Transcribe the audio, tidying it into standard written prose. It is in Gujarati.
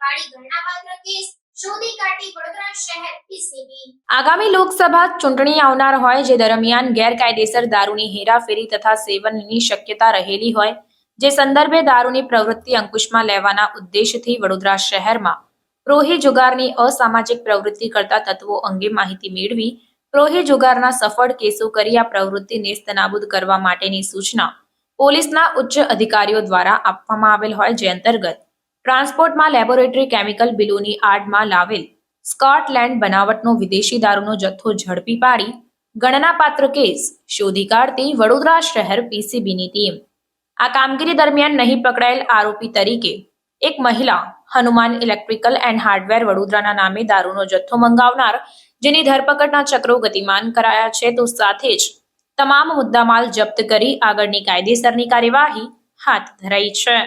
પાડી ગણનાપાત્ર કેસ શોધી કાઢી વડોદરા શહેર પીસીબી। આગામી લોકસભા ચૂંટણી આવનાર હોય જે દરમિયાન ગેરકાયદેસર દારૂની હેરાફેરી તથા સેવનની શક્યતા રહેલી હોય જે સંદર્ભે દારૂની પ્રવૃત્તિ અંકુશમાં લેવાના ઉદ્દેશથી વડોદરા શહેરમાં પ્રોહી જુગારની અસામાજિક પ્રવૃત્તિ કરતા તત્વો અંગે માહિતી મેળવી પ્રોહી જુગારના સફળ કેસો કરી આ પ્રવૃત્તિ નેસ્તનાબૂદ કરવા માટેની સૂચના પોલીસના ઉચ્ચ અધિકારીઓ દ્વારા આપવામાં આવેલ હોય જે અંતર્ગત ટ્રાન્સપોર્ટમાં લેબોરેટરી કેમિકલ બિલોની આડમાં લાવેલ સ્કોટલેન્ડ બનાવટનો વિદેશી દારૂનો જથ્થો ઝડપી પાડી ગણનાપાત્ર કેસ શોધી કાઢતી વડોદરા શહેર પીસીબીની ટીમ। આ કામગીરી દરમિયાન નહીં પકડાયેલ આરોપી તરીકે એક મહિલા હનુમાન ઇલેક્ટ્રિકલ એન્ડ હાર્ડવેર વડોદરાના નામે દારૂનો જથ્થો મંગાવનાર જેની ધરપકડના ચક્રો ગતિમાન કરાયા છે તો સાથે જ તમામ મુદ્દામાલ જપ્ત કરી આગળની કાયદેસરની કાર્યવાહી હાથ ધરાઈ છે।